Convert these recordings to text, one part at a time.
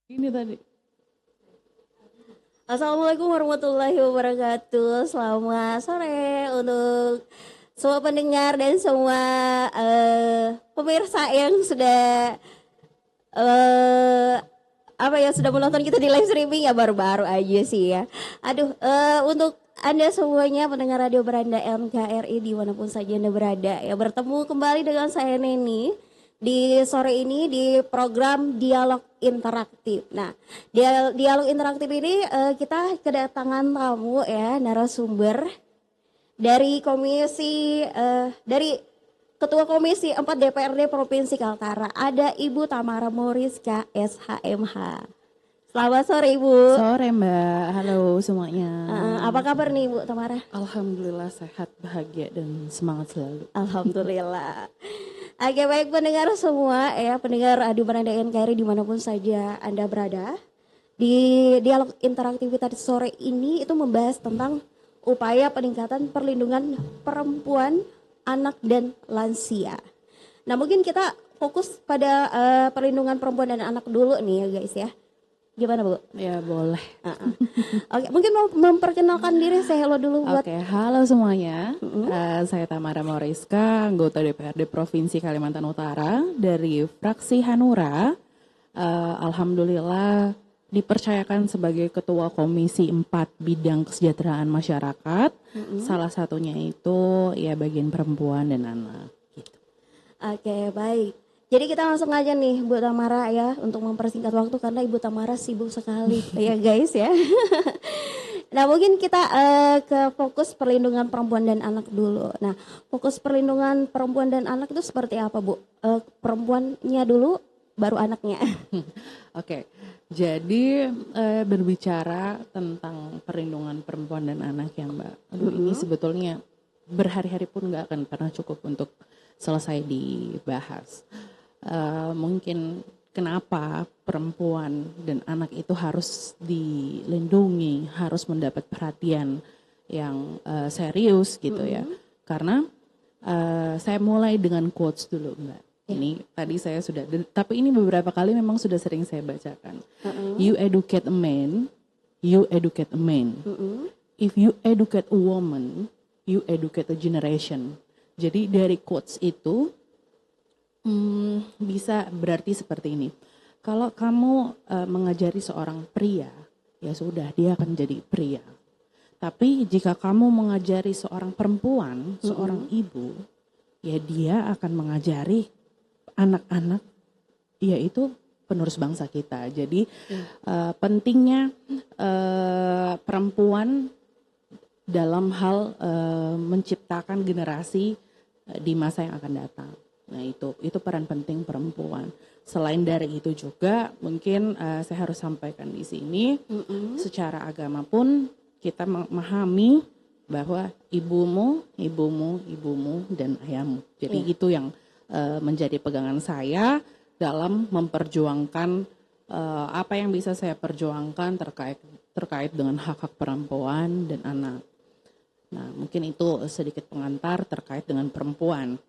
Ini tadi. Assalamualaikum warahmatullahi wabarakatuh. Selamat sore untuk semua pendengar dan semua pemirsa yang sudah eh sudah menonton kita di live streaming ya baru-baru aja sih ya. Aduh, untuk anda semuanya pendengar Radio Beranda NKRI dimanapun saja Anda berada ya, bertemu kembali dengan saya Neni di sore ini di program Dialog Interaktif. Nah, dialog interaktif ini kita kedatangan tamu ya, narasumber dari dari Ketua Komisi 4 DPRD Provinsi Kaltara, ada Ibu Tamara Moriska SHMH. Selamat sore Ibu. Sore Mbak, halo semuanya. Apa kabar nih Ibu Tamara? Alhamdulillah sehat, bahagia dan semangat selalu. Alhamdulillah. Oke, baik pendengar semua ya, pendengar Radio Beranda NKRI dimanapun saja Anda berada. Di dialog interaktivitas sore ini itu membahas tentang upaya peningkatan perlindungan perempuan, anak dan lansia. Nah, mungkin kita fokus pada perlindungan perempuan dan anak dulu nih ya guys ya. Gimana Bu? Ya boleh. Oke, mungkin mau memperkenalkan diri, saya hello dulu buat. Oke, halo semuanya. Saya Tamara Moriska, anggota DPRD Provinsi Kalimantan Utara dari fraksi Hanura. Alhamdulillah dipercayakan sebagai Ketua Komisi 4 Bidang Kesejahteraan Masyarakat. Salah satunya itu ya bagian perempuan dan anak. Gitu. Oke, baik. Jadi kita langsung aja nih Bu Tamara ya, untuk mempersingkat waktu karena Ibu Tamara sibuk sekali ya guys ya. Nah mungkin kita ke fokus perlindungan perempuan dan anak dulu. Nah fokus perlindungan perempuan dan anak itu seperti apa Bu? Perempuannya dulu baru anaknya. Oke, jadi berbicara tentang perlindungan perempuan dan anak ya Mbak. Aduh ini sebetulnya berhari-hari pun nggak akan pernah cukup untuk selesai dibahas. Mungkin kenapa perempuan dan anak itu harus dilindungi, harus mendapat perhatian yang serius gitu ya. Karena saya mulai dengan quotes dulu Mbak. Ini tadi saya sudah, tapi ini beberapa kali memang sudah sering saya bacakan. You educate a man, you educate a man. If you educate a woman, you educate a generation. Jadi dari quotes itu bisa berarti seperti ini. Kalau kamu mengajari seorang pria, ya sudah dia akan jadi pria. Tapi jika kamu mengajari seorang perempuan, seorang ibu, ya dia akan mengajari anak-anak, yaitu penerus bangsa kita. Jadi pentingnya perempuan dalam hal menciptakan generasi di masa yang akan datang. Nah itu peran penting perempuan. Selain dari itu juga mungkin saya harus sampaikan di sini, secara agama pun kita memahami bahwa ibumu dan ayahmu. Jadi itu yang menjadi pegangan saya dalam memperjuangkan apa yang bisa saya perjuangkan terkait dengan hak-hak perempuan dan anak. Nah mungkin itu sedikit pengantar terkait dengan perempuan.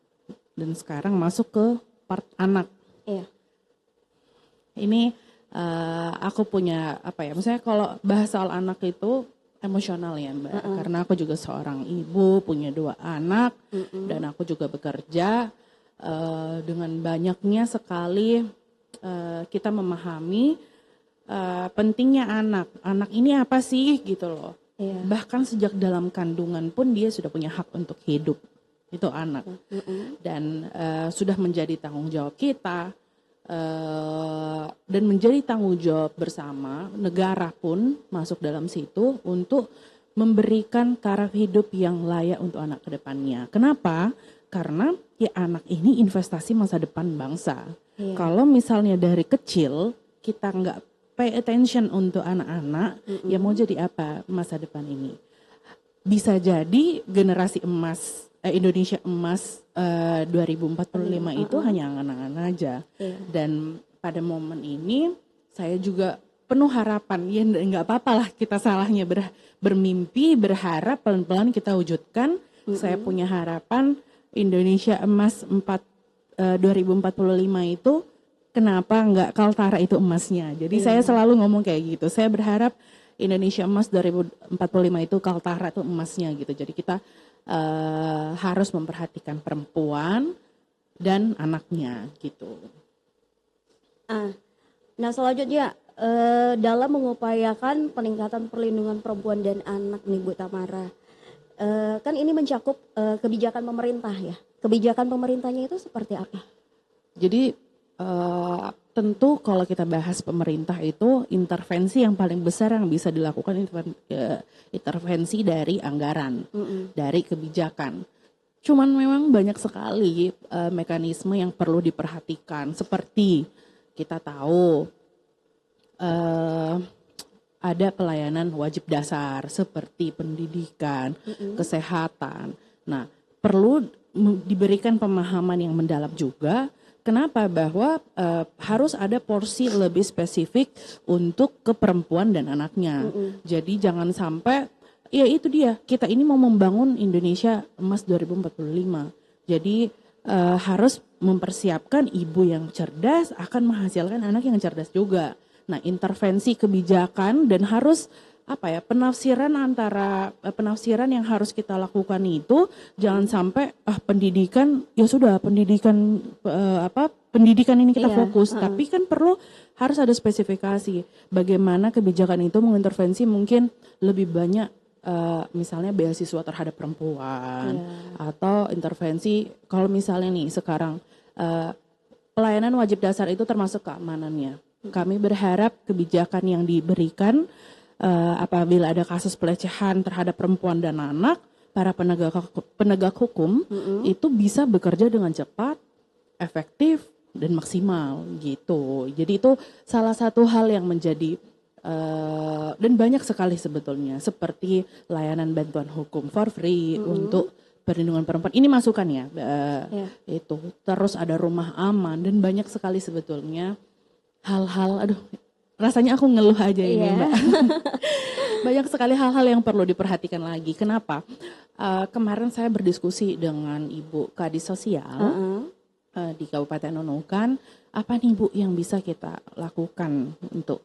Dan sekarang masuk ke part anak. Iya. Ini aku punya misalnya kalau bahas soal anak itu emosional ya Mbak. Karena aku juga seorang ibu, punya 2 anak, dan aku juga bekerja. Dengan banyaknya sekali kita memahami pentingnya anak. Anak ini apa sih gitu loh. Iya. Bahkan sejak dalam kandungan pun dia sudah punya hak untuk hidup. Itu anak. Dan sudah menjadi tanggung jawab kita dan menjadi tanggung jawab bersama, negara pun masuk dalam situ untuk memberikan taraf hidup yang layak untuk anak kedepannya. Kenapa? Karena ya anak ini investasi masa depan bangsa. Iya. Kalau misalnya dari kecil kita nggak pay attention untuk anak-anak, ya mau jadi apa masa depan ini? Bisa jadi generasi emas Indonesia emas 2045 itu hanya angan-angan aja. Dan pada momen ini saya juga penuh harapan. Ya nggak apa-apa lah kita salahnya bermimpi, berharap pelan-pelan kita wujudkan. Saya punya harapan Indonesia emas 2045 itu kenapa nggak Kaltara itu emasnya. Jadi saya selalu ngomong kayak gitu. Saya berharap Indonesia Emas 2045 itu Kaltara itu emasnya gitu. Jadi kita harus memperhatikan perempuan dan anaknya gitu. Nah selanjutnya dalam mengupayakan peningkatan perlindungan perempuan dan anak nih Bu Tamara, kan ini mencakup kebijakan pemerintah ya. Kebijakan pemerintahnya itu seperti apa? Jadi tentu kalau kita bahas pemerintah itu intervensi yang paling besar yang bisa dilakukan intervensi dari anggaran, dari kebijakan. Cuman memang banyak sekali mekanisme yang perlu diperhatikan. Seperti kita tahu ada pelayanan wajib dasar seperti pendidikan, kesehatan. Nah, perlu diberikan pemahaman yang mendalam juga. Kenapa? Bahwa harus ada porsi lebih spesifik untuk ke perempuan dan anaknya. Jadi jangan sampai, ya itu dia, kita ini mau membangun Indonesia Emas 2045. Jadi harus mempersiapkan ibu yang cerdas akan menghasilkan anak yang cerdas juga. Nah, intervensi kebijakan dan harus penafsiran yang harus kita lakukan itu jangan sampai pendidikan ya sudah pendidikan ini kita fokus, tapi kan harus ada spesifikasi bagaimana kebijakan itu mengintervensi mungkin lebih banyak misalnya beasiswa terhadap perempuan atau intervensi kalau misalnya nih sekarang pelayanan wajib dasar itu termasuk keamanannya. Kami berharap kebijakan yang diberikan apabila ada kasus pelecehan terhadap perempuan dan anak, para penegak hukum itu bisa bekerja dengan cepat, efektif, dan maksimal gitu. Jadi itu salah satu hal yang menjadi dan banyak sekali sebetulnya seperti layanan bantuan hukum for free untuk perlindungan perempuan. Ini masukan ya, itu terus ada rumah aman dan banyak sekali sebetulnya hal-hal. Rasanya aku ngeluh aja ini Mbak. Banyak sekali hal-hal yang perlu diperhatikan lagi. Kenapa? Kemarin saya berdiskusi dengan Ibu Kadis Sosial di Kabupaten Nunukan. Apa nih Bu yang bisa kita lakukan untuk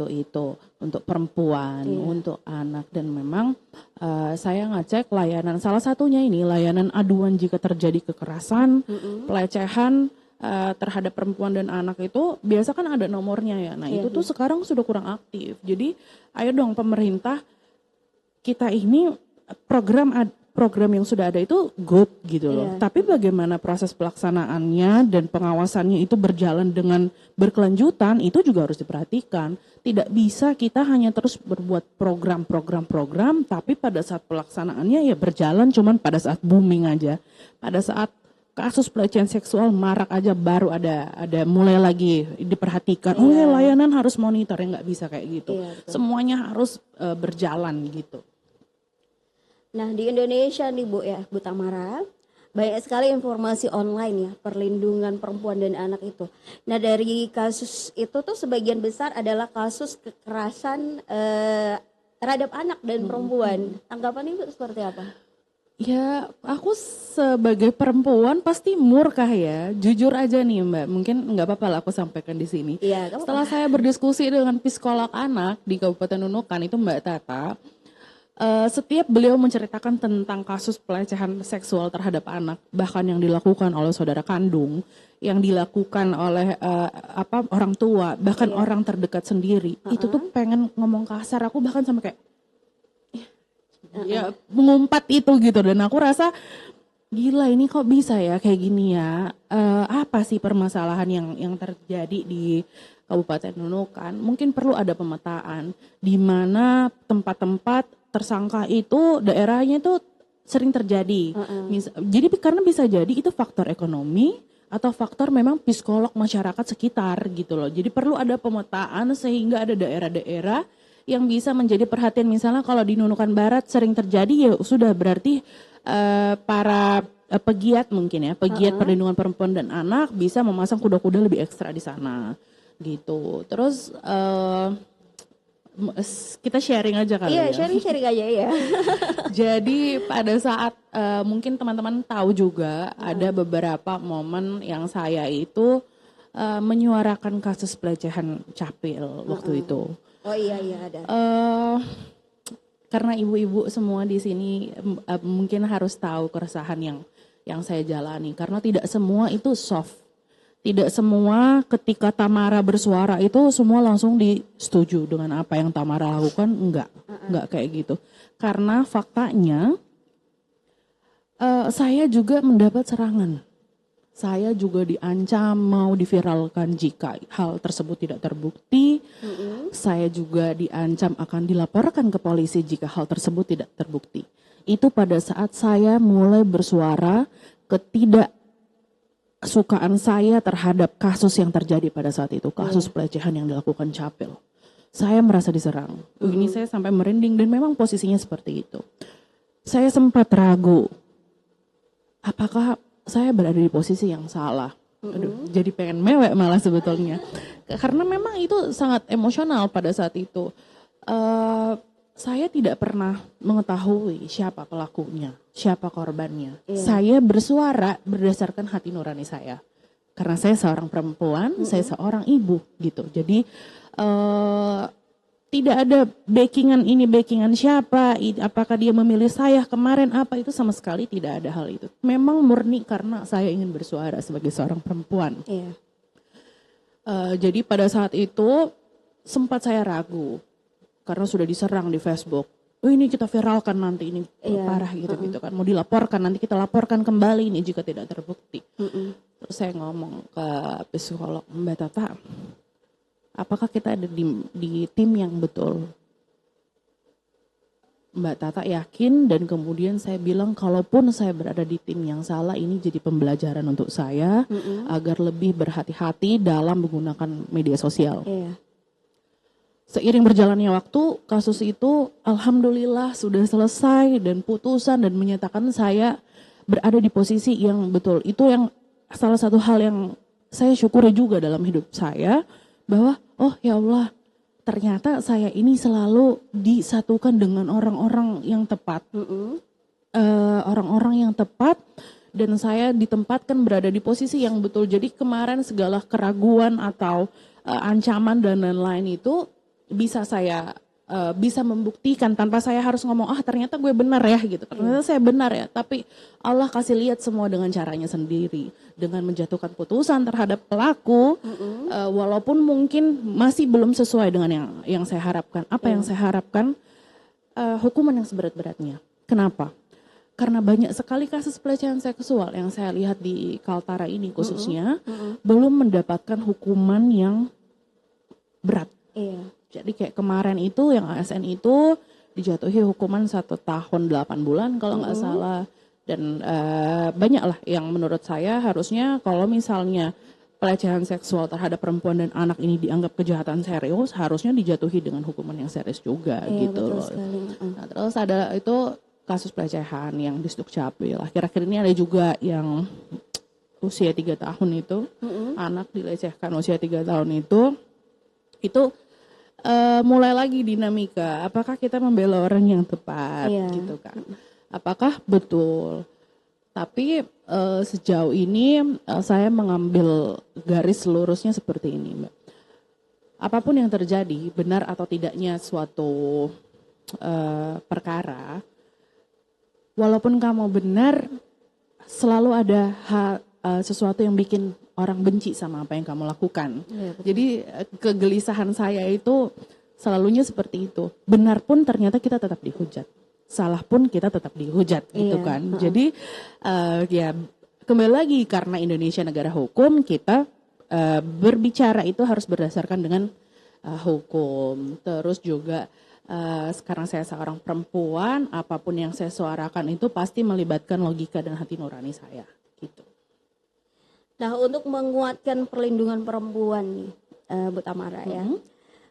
itu, untuk perempuan, untuk anak. Dan memang saya ngecek layanan, salah satunya ini layanan aduan jika terjadi kekerasan, pelecehan, terhadap perempuan dan anak itu biasa kan ada nomornya ya. Nah itu tuh sekarang sudah kurang aktif. Jadi ayo dong pemerintah kita ini program yang sudah ada itu good gitu loh. Tapi bagaimana proses pelaksanaannya dan pengawasannya itu berjalan dengan berkelanjutan itu juga harus diperhatikan. Tidak bisa kita hanya terus berbuat program tapi pada saat pelaksanaannya ya berjalan cuman pada saat booming aja. Pada saat kasus pelecehan seksual marak aja baru ada mulai lagi diperhatikan. Layanan harus monitor, ya nggak bisa kayak gitu. Semuanya harus berjalan gitu. Nah di Indonesia nih Bu Tamara, banyak sekali informasi online ya perlindungan perempuan dan anak itu. Nah dari kasus itu tuh sebagian besar adalah kasus kekerasan terhadap anak dan perempuan. Tanggapan Ibu seperti apa? Ya, aku sebagai perempuan pasti murkah ya. Jujur aja nih Mbak, mungkin nggak apa-apa lah aku sampaikan di sini. Setelah saya berdiskusi dengan psikolog anak di Kabupaten Nunukan itu Mbak Tata, setiap beliau menceritakan tentang kasus pelecehan seksual terhadap anak, bahkan yang dilakukan oleh saudara kandung, yang dilakukan oleh orang tua, bahkan orang terdekat sendiri, itu tuh pengen ngomong kasar. Aku bahkan sampai kayak ya mengumpat itu gitu, dan aku rasa gila ini kok bisa ya kayak gini ya. Apa sih permasalahan yang terjadi di Kabupaten Nunukan? Mungkin perlu ada pemetaan di mana tempat-tempat tersangka itu daerahnya itu sering terjadi. Jadi karena bisa jadi itu faktor ekonomi atau faktor memang psikolog masyarakat sekitar gitu loh. Jadi perlu ada pemetaan sehingga ada daerah-daerah yang bisa menjadi perhatian. Misalnya kalau di Nunukan Barat sering terjadi ya sudah berarti para pegiat mungkin ya, pegiat perlindungan perempuan dan anak bisa memasang kuda-kuda lebih ekstra di sana gitu. Terus kita sharing aja kali ya. Iya, sharing aja ya. Jadi pada saat mungkin teman-teman tahu juga ada beberapa momen yang saya itu menyuarakan kasus pelecehan Capil waktu itu. Oh iya ada. Karena ibu-ibu semua di sini mungkin harus tahu keresahan yang saya jalani, karena tidak semua itu soft. Tidak semua ketika Tamara bersuara itu semua langsung disetujui dengan apa yang Tamara lakukan, enggak kayak gitu. Karena faktanya saya juga mendapat serangan. Saya juga diancam mau diviralkan jika hal tersebut tidak terbukti. Saya juga diancam akan dilaporkan ke polisi jika hal tersebut tidak terbukti. Itu pada saat saya mulai bersuara ketidaksukaan saya terhadap kasus yang terjadi pada saat itu. Kasus pelecehan yang dilakukan Capil. Saya merasa diserang. Ini saya sampai merinding dan memang posisinya seperti itu. Saya sempat ragu. Apakah saya berada di posisi yang salah? Aduh, jadi pengen mewek malah sebetulnya. Karena memang itu sangat emosional pada saat itu. Saya tidak pernah mengetahui siapa pelakunya, siapa korbannya. Saya bersuara berdasarkan hati nurani saya. Karena saya seorang perempuan, saya seorang ibu gitu. Jadi tidak ada backingan ini, backingan siapa, apakah dia memilih saya kemarin apa, itu sama sekali tidak ada hal itu. Memang murni karena saya ingin bersuara sebagai seorang perempuan. Jadi pada saat itu sempat saya ragu karena sudah diserang di Facebook. Oh ini kita viralkan nanti, ini parah gitu kan. Mau dilaporkan, nanti kita laporkan kembali ini jika tidak terbukti. Terus saya ngomong ke psikolog, Mbak Tata, apakah kita ada di tim yang betul? Mbak Tata yakin, dan kemudian saya bilang kalaupun saya berada di tim yang salah, ini jadi pembelajaran untuk saya agar lebih berhati-hati dalam menggunakan media sosial. Seiring berjalannya waktu, kasus itu alhamdulillah sudah selesai dan putusan dan menyatakan saya berada di posisi yang betul. Itu yang salah satu hal yang saya syukuri juga dalam hidup saya, bahwa oh ya Allah, ternyata saya ini selalu disatukan dengan orang-orang yang tepat. Orang-orang yang tepat, dan saya ditempatkan berada di posisi yang betul. Jadi kemarin segala keraguan atau ancaman dan lain-lain itu bisa saya bisa membuktikan tanpa saya harus ngomong ternyata gue benar ya gitu. Ternyata saya benar ya, tapi Allah kasih lihat semua dengan caranya sendiri, dengan menjatuhkan putusan terhadap pelaku walaupun mungkin masih belum sesuai dengan yang saya harapkan. Apa yang saya harapkan? Hukuman yang seberat-beratnya. Kenapa? Karena banyak sekali kasus pelecehan seksual yang saya lihat di Kaltara ini khususnya belum mendapatkan hukuman yang berat. Jadi kayak kemarin itu yang ASN itu dijatuhi hukuman 1 tahun 8 bulan kalau nggak salah. Dan banyak lah yang menurut saya harusnya kalau misalnya pelecehan seksual terhadap perempuan dan anak ini dianggap kejahatan serius, harusnya dijatuhi dengan hukuman yang serius juga gitu loh. Nah, terus ada itu kasus pelecehan yang di Dukcapil. Akhir-akhir ini ada juga yang usia 3 tahun itu, anak dilecehkan usia 3 tahun itu mulai lagi dinamika, apakah kita membela orang yang tepat gitu kan, apakah betul. Tapi sejauh ini saya mengambil garis lurusnya seperti ini, Mbak. Apapun yang terjadi, benar atau tidaknya suatu perkara, walaupun kamu benar, selalu ada sesuatu yang bikin orang benci sama apa yang kamu lakukan. Jadi kegelisahan saya itu selalunya seperti itu. Benar pun ternyata kita tetap dihujat. Salah pun kita tetap dihujat gitu kan. Jadi ya kembali lagi, karena Indonesia negara hukum, kita berbicara itu harus berdasarkan dengan hukum. Terus juga sekarang saya seorang perempuan, apapun yang saya suarakan itu pasti melibatkan logika dan hati nurani saya gitu. Nah, untuk menguatkan perlindungan perempuan nih, Bu Tamara ya,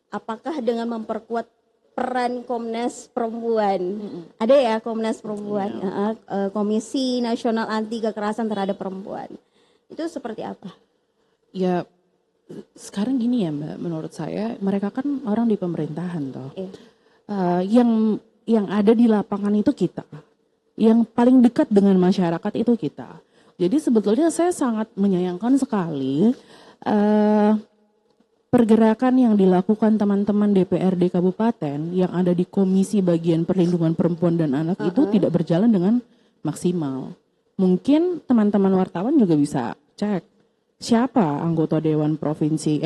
apakah dengan memperkuat peran Komnas Perempuan, ada ya Komnas Perempuan, Komisi Nasional Anti Kekerasan Terhadap Perempuan, itu seperti apa? Ya sekarang gini ya Mbak, menurut saya mereka kan orang di pemerintahan toh, yang ada di lapangan itu kita, yang paling dekat dengan masyarakat itu kita. Jadi sebetulnya saya sangat menyayangkan sekali eh, pergerakan yang dilakukan teman-teman DPRD Kabupaten yang ada di Komisi Bagian Perlindungan Perempuan dan Anak itu tidak berjalan dengan maksimal. Mungkin teman-teman wartawan juga bisa cek siapa anggota Dewan Provinsi,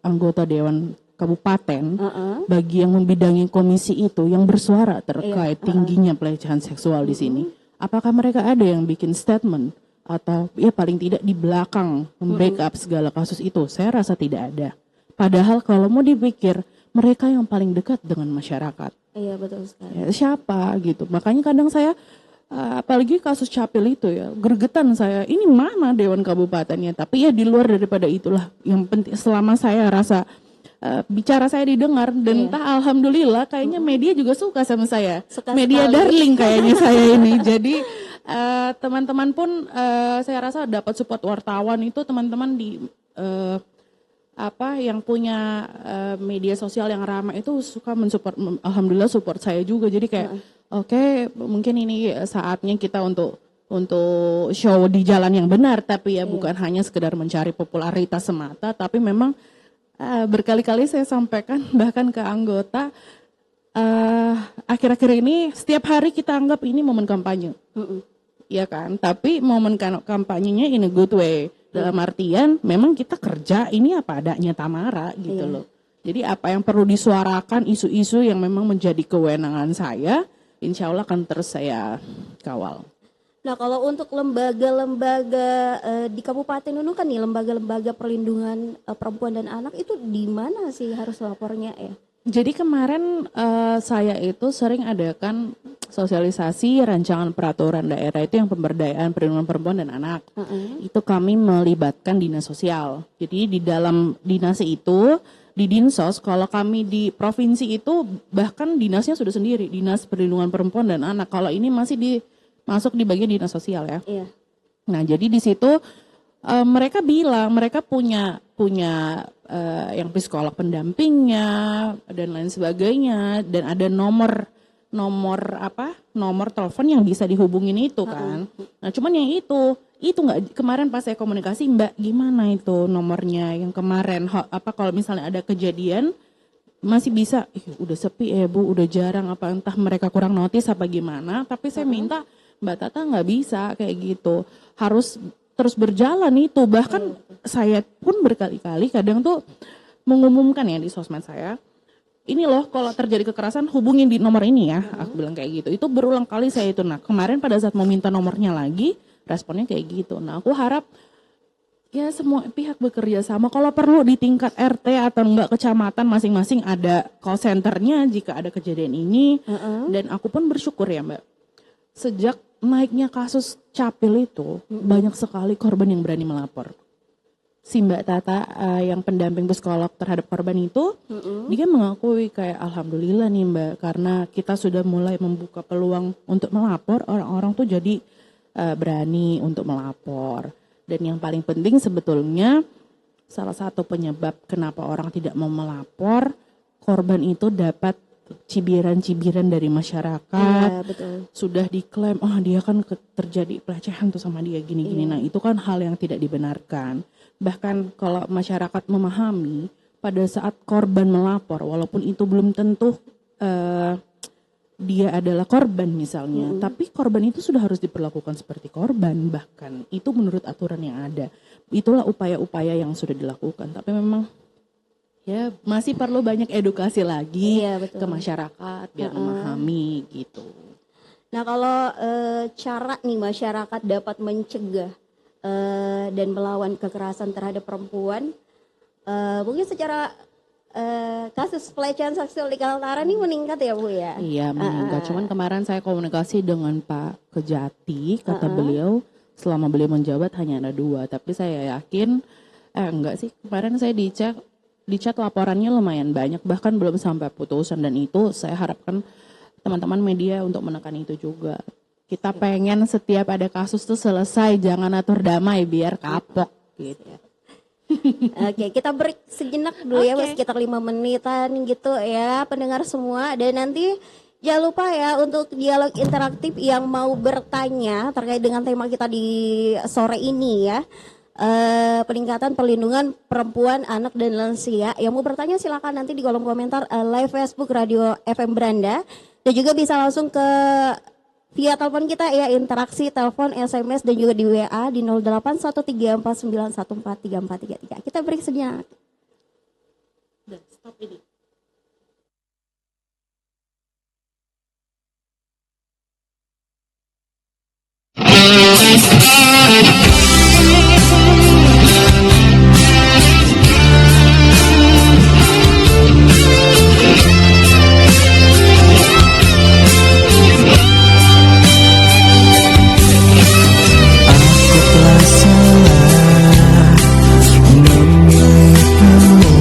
anggota Dewan Kabupaten bagi yang membidangi komisi itu yang bersuara terkait tingginya pelecehan seksual di sini. Apakah mereka ada yang bikin statement atau ya paling tidak di belakang membackup segala kasus itu? Saya rasa tidak ada. Padahal kalau mau dipikir mereka yang paling dekat dengan masyarakat. Iya betul sekali. Ya, siapa gitu. Makanya kadang saya apalagi kasus Capil itu ya gregetan saya. Ini mana Dewan Kabupatennya? Tapi ya di luar daripada itulah yang penting selama saya rasa bicara saya didengar dan entah alhamdulillah kayaknya media juga suka sama saya. Suka media sekali. Darling kayaknya saya ini. Jadi teman-teman pun saya rasa dapat support wartawan itu teman-teman di yang punya media sosial yang ramai itu suka mensupport, alhamdulillah support saya juga. Jadi kayak oke, mungkin ini saatnya kita untuk show di jalan yang benar, tapi ya bukan hanya sekedar mencari popularitas semata, tapi memang berkali-kali saya sampaikan bahkan ke anggota akhir-akhir ini setiap hari kita anggap ini momen kampanye. Ya kan, tapi momen kampanyenya in a good way. Dalam artian memang kita kerja ini apa adanya Tamara gitu loh. Jadi apa yang perlu disuarakan isu-isu yang memang menjadi kewenangan saya, insya Allah akan terus saya kawal. Nah kalau untuk lembaga-lembaga di Kabupaten Nunuk kan nih lembaga-lembaga perlindungan perempuan dan anak itu di mana sih harus lapornya ya? Jadi kemarin saya itu sering adakan sosialisasi rancangan peraturan daerah itu yang pemberdayaan perlindungan perempuan dan anak. Itu kami melibatkan dinas sosial. Jadi di dalam dinas itu, di Dinsos, kalau kami di provinsi itu bahkan dinasnya sudah sendiri, Dinas Perlindungan Perempuan dan Anak. Kalau ini masih masuk di bagian dinas sosial ya. Iya. Nah jadi di situ mereka bilang mereka punya yang psikolog pendampingnya dan lain sebagainya, dan ada nomor telepon yang bisa dihubungin itu kan. Nah cuman yang itu nggak, kemarin pas saya komunikasi Mbak gimana itu nomornya yang kemarin kalau misalnya ada kejadian masih bisa udah sepi Bu, udah jarang, apa entah mereka kurang notice apa gimana, tapi saya minta Mbak Tata nggak bisa kayak gitu, harus terus berjalan itu. Bahkan saya pun berkali-kali kadang tuh mengumumkan ya di sosmed saya, ini loh kalau terjadi kekerasan hubungin di nomor ini ya, aku bilang kayak gitu. Itu berulang kali saya itu. Nah kemarin pada saat mau minta nomornya lagi, responnya kayak gitu. Nah aku harap ya semua pihak bekerja sama. Kalau perlu di tingkat RT atau enggak kecamatan masing-masing ada call centernya jika ada kejadian ini. Dan aku pun bersyukur ya Mbak, sejak naiknya kasus Capil itu banyak sekali korban yang berani melapor. Si Mbak Tata yang pendamping psikolog terhadap korban itu, dia mengakui kayak alhamdulillah nih Mbak, karena kita sudah mulai membuka peluang untuk melapor, orang-orang tuh jadi berani untuk melapor. Dan yang paling penting sebetulnya salah satu penyebab kenapa orang tidak mau melapor, korban itu dapat cibiran-cibiran dari masyarakat. Iya, betul. Sudah diklaim, dia kan terjadi pelecehan tuh sama dia gini-gini. Nah itu kan hal yang tidak dibenarkan. Bahkan kalau masyarakat memahami pada saat korban melapor, walaupun itu belum tentu dia adalah korban misalnya, tapi korban itu sudah harus diperlakukan seperti korban, bahkan itu menurut aturan yang ada. Itulah upaya-upaya yang sudah dilakukan, tapi memang ya masih perlu banyak edukasi lagi ke masyarakat biar memahami gitu. Nah kalau cara nih masyarakat dapat mencegah dan melawan kekerasan terhadap perempuan, mungkin secara kasus pelecehan seksual di Kaltara ini meningkat ya Bu ya? Iya meningkat, cuman kemarin saya komunikasi dengan Pak Kejati, kata beliau selama beliau menjabat hanya ada 2, tapi saya yakin enggak sih, kemarin saya di chat laporannya lumayan banyak, bahkan belum sampai putusan, dan itu saya harapkan teman-teman media untuk menekan itu juga. Kita pengen setiap ada kasus tuh selesai, jangan atur damai biar kapok gitu. Oke, kita break sejenak dulu ya, sekitar 5 menitan gitu ya pendengar semua, dan nanti jangan lupa ya untuk dialog interaktif yang mau bertanya terkait dengan tema kita di sore ini ya. peningkatan perlindungan perempuan, anak dan lansia. Yang mau bertanya silakan nanti di kolom komentar live Facebook Radio FM Beranda, dan juga bisa langsung ke via telepon kita ya, interaksi telepon, SMS dan juga di WA di 081349143433. Kita break sejenak. Udah, stop ini. Aku telah salah memilih kamu.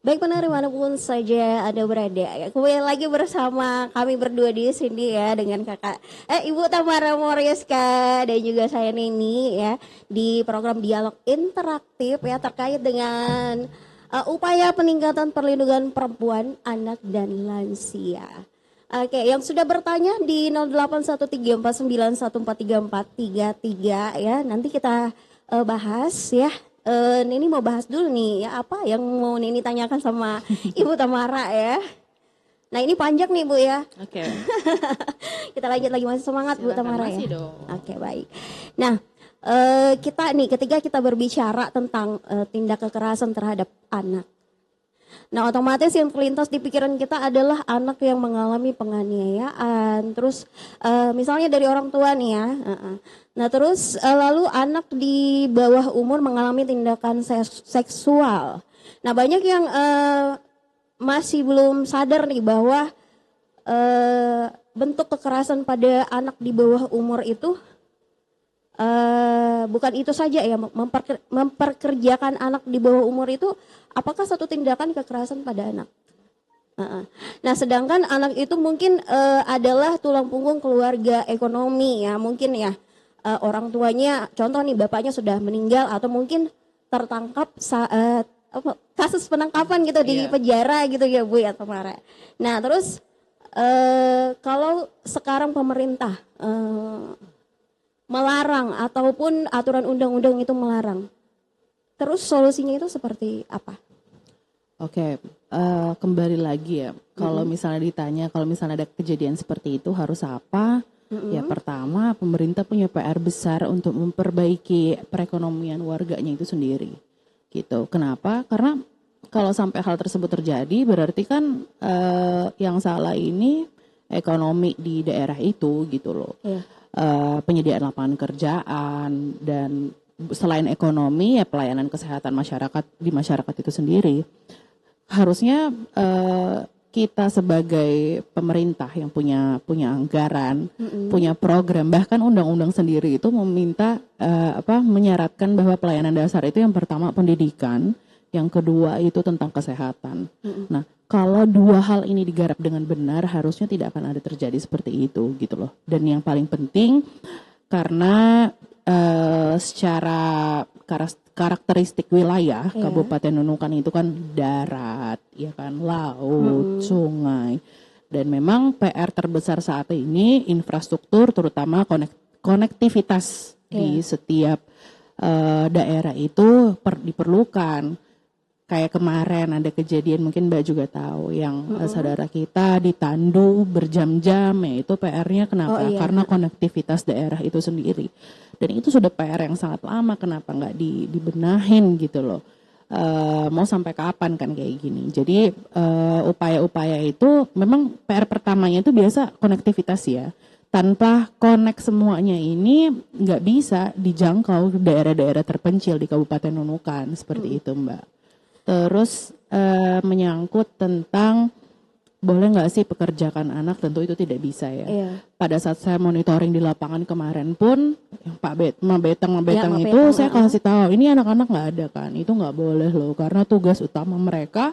Baik pendengar dimanapun saja Anda berada, ya, kembali lagi bersama kami berdua di sini ya dengan kakak Ibu Tamara Morieska dan juga saya Neni ya di program Dialog Interaktif ya terkait dengan upaya peningkatan perlindungan perempuan, anak dan lansia. Oke, yang sudah bertanya di 081349143433 ya, nanti kita bahas ya. Nini mau bahas dulu nih ya apa yang mau Nini tanyakan sama Ibu Tamara ya. Nah ini panjang nih Bu ya. Oke. Kita lanjut lagi, masih semangat Bu Silakan, Tamara masih ya. dong. Oke baik. Nah kita nih ketika kita berbicara tentang tindak kekerasan terhadap anak. Nah otomatis yang terlintas di pikiran kita adalah anak yang mengalami penganiayaan. Terus misalnya dari orang tua nih ya. Nah terus lalu anak di bawah umur mengalami tindakan seksual. Nah banyak yang masih belum sadar nih bahwa bentuk kekerasan pada anak di bawah umur itu bukan itu saja ya, memperkerjakan anak di bawah umur itu apakah satu tindakan kekerasan pada anak. Nah sedangkan anak itu mungkin adalah tulang punggung keluarga ekonomi ya, mungkin ya orang tuanya, contoh nih bapaknya sudah meninggal atau mungkin tertangkap saat kasus penangkapan gitu di penjara gitu ya Bu ya Tamara. Nah terus kalau sekarang pemerintah melarang ataupun aturan undang-undang itu melarang, terus solusinya itu seperti apa? Oke, kembali lagi ya. Kalau misalnya ditanya, kalau misalnya ada kejadian seperti itu harus apa? Ya pertama, pemerintah punya PR besar untuk memperbaiki perekonomian warganya itu sendiri. Gitu. Kenapa? Karena kalau sampai hal tersebut terjadi, berarti kan yang salah ini ekonomi di daerah itu gitu loh. Penyediaan lapangan kerjaan dan selain ekonomi ya pelayanan kesehatan masyarakat di masyarakat itu sendiri. Harusnya kita sebagai pemerintah yang punya anggaran, punya program, bahkan undang-undang sendiri itu meminta menyaratkan bahwa pelayanan dasar itu yang pertama pendidikan, yang kedua itu tentang kesehatan. Nah, kalau dua hal ini digarap dengan benar, harusnya tidak akan ada terjadi seperti itu gitu loh. Dan yang paling penting karena secara karakteristik wilayah Kabupaten Nunukan itu kan darat, ya kan, laut, sungai, dan memang PR terbesar saat ini infrastruktur, terutama konektivitas di setiap daerah itu diperlukan. Kayak kemarin ada kejadian, mungkin Mbak juga tahu, yang saudara kita ditandu berjam-jam, ya itu PR-nya kenapa? Karena konektivitas daerah itu sendiri. Dan itu sudah PR yang sangat lama, kenapa nggak dibenahin gitu loh. Mau sampai kapan kan kayak gini. Jadi upaya-upaya itu memang PR pertamanya itu biasa konektivitas ya. Tanpa konek semuanya ini nggak bisa dijangkau daerah-daerah terpencil di Kabupaten Nunukan, seperti itu Mbak. Terus menyangkut tentang boleh nggak sih pekerjakan anak, tentu itu tidak bisa ya. Pada saat saya monitoring di lapangan kemarin pun, yang Pak Mabetang itu saya kasih tahu, ini anak-anak nggak ada kan, itu nggak boleh loh, karena tugas utama mereka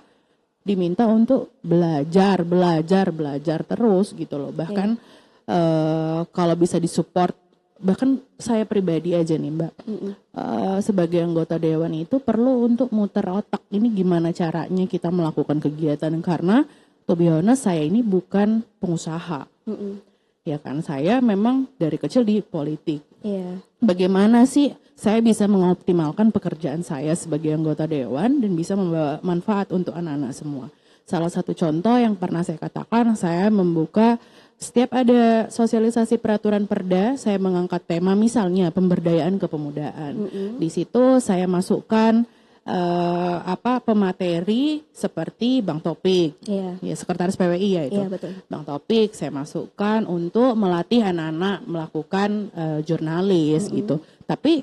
diminta untuk belajar terus gitu loh. Bahkan kalau bisa disupport, bahkan saya pribadi aja nih Mbak, sebagai anggota dewan itu perlu untuk muter otak, ini gimana caranya kita melakukan kegiatan, karena to be honest saya ini bukan pengusaha, ya kan, saya memang dari kecil di politik. Bagaimana sih saya bisa mengoptimalkan pekerjaan saya sebagai anggota dewan dan bisa membawa manfaat untuk anak-anak semua. Salah satu contoh yang pernah saya katakan, saya membuka setiap ada sosialisasi peraturan perda, saya mengangkat tema misalnya pemberdayaan kepemudaan. Di situ saya masukkan pemateri seperti Bang Topik, ya sekretaris PWI ya itu. Betul. Bang Topik saya masukkan untuk melatih anak-anak melakukan jurnalis gitu. Tapi